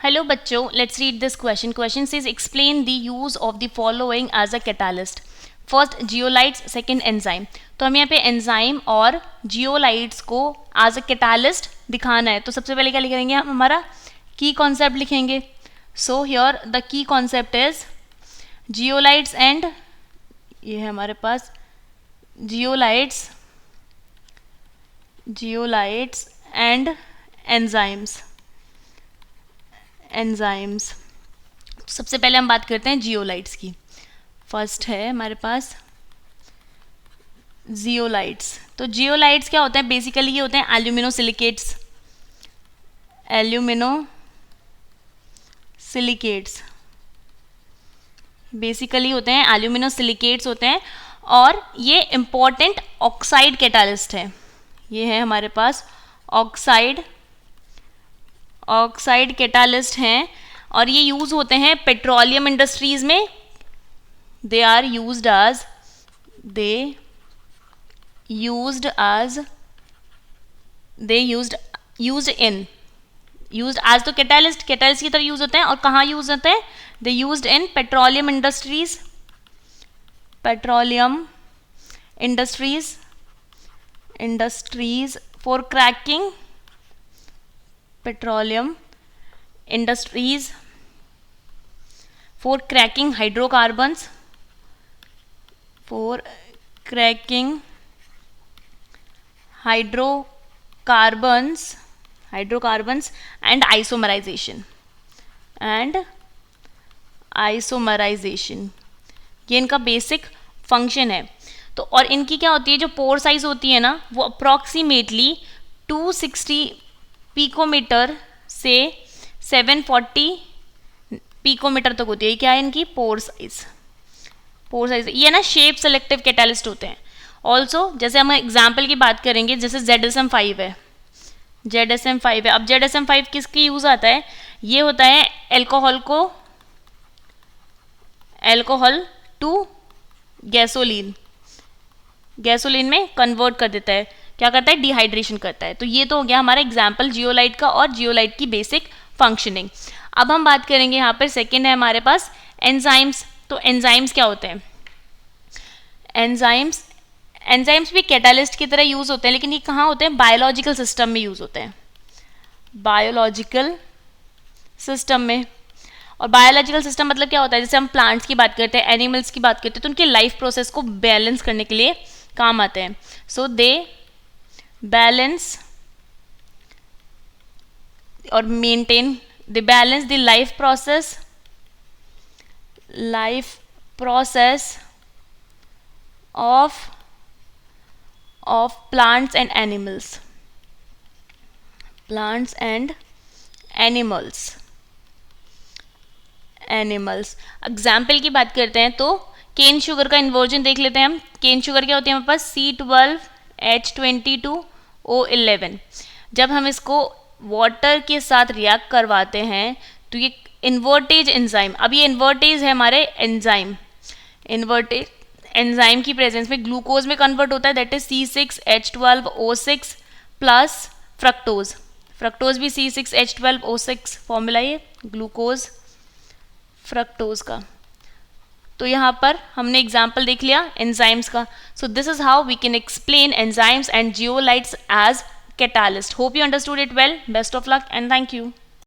Hello बच्चों, let's read this question. Question says explain the use of the following as a catalyst. First zeolites, second enzyme. तो हम यहाँ पे enzyme और zeolites को as a catalyst दिखाना है. तो सबसे पहले क्या लिखेंगे हम? हमारा की कॉन्सेप्ट लिखेंगे. So here the key concept is zeolites and, ये है हमारे पास जियोलाइट्स एंड एंजाइम्स. सबसे पहले हम बात करते हैं जियोलाइट्स की. फर्स्ट है हमारे पास जियोलाइट्स. तो जियोलाइट्स क्या होते हैं? बेसिकली ये होते हैं एल्यूमिनोसिलिकेट्स. बेसिकली होते हैं एल्यूमिनोसिलिकेट्स होते हैं और ये इंपॉर्टेंट ऑक्साइड कैटालिस्ट है. ये है हमारे पास ऑक्साइड कैटालिस्ट हैं और ये यूज होते हैं पेट्रोलियम इंडस्ट्रीज में. दे आर यूज्ड एज तो कैटालिस्ट की तरह यूज होते हैं. और कहाँ यूज होते हैं? They used in petroleum industries for cracking hydrocarbons and isomerization. ये इनका बेसिक फंक्शन है. तो और इनकी क्या होती है, जो पोर साइज होती है ना, वो अप्रॉक्सीमेटली 260 पिकोमीटर से 740 पिकोमीटर तक होती है. क्या है इनकी पोर साइज? ये ना शेप सेलेक्टिव कैटालिस्ट होते हैं. ऑल्सो जैसे हम एग्जाम्पल की बात करेंगे, जैसे ZSM5 है. अब ZSM5 किसकी यूज आता है? ये होता है एल्कोहल टू गैसोलीन में कन्वर्ट कर देता है. क्या करता है? डिहाइड्रेशन करता है. तो ये तो हो गया हमारा एग्जाम्पल जियोलाइट का और जियोलाइट की बेसिक फंक्शनिंग. अब हम बात करेंगे यहाँ पर सेकेंड है हमारे पास एंजाइम्स. तो एंजाइम्स क्या होते हैं? एंजाइम्स भी कैटालिस्ट की तरह यूज होते हैं, लेकिन ये कहाँ होते हैं? बायोलॉजिकल सिस्टम में यूज होते हैं. और बायोलॉजिकल सिस्टम मतलब क्या होता है? जैसे हम प्लांट्स की बात करते हैं, एनिमल्स की बात करते हैं, तो उनके लाइफ प्रोसेस को बैलेंस करने के लिए काम आते हैं. सो दे बैलेंस और maintain the life process of plants and animals. Example की बात करते हैं तो केन शुगर का इन्वर्जन देख लेते हैं हम. केन शुगर क्या होती है हमारे पास? C12H22O11. जब हम इसको वाटर के साथ रिएक्ट करवाते हैं तो ये इन्वर्टेज एंजाइम, अब ये इन्वर्टेज है हमारे एंजाइम की प्रेजेंस में ग्लूकोज में कन्वर्ट होता है. That is C6H12O6 plus fructose भी C6H12O6 फॉर्मूला ये ग्लूकोज फ्रक्टोज का. तो यहाँ पर हमने एग्जाम्पल देख लिया एंजाइम्स का. So this is how we can explain enzymes and zeolites as catalyst. Hope you understood it well. Best of luck and thank you.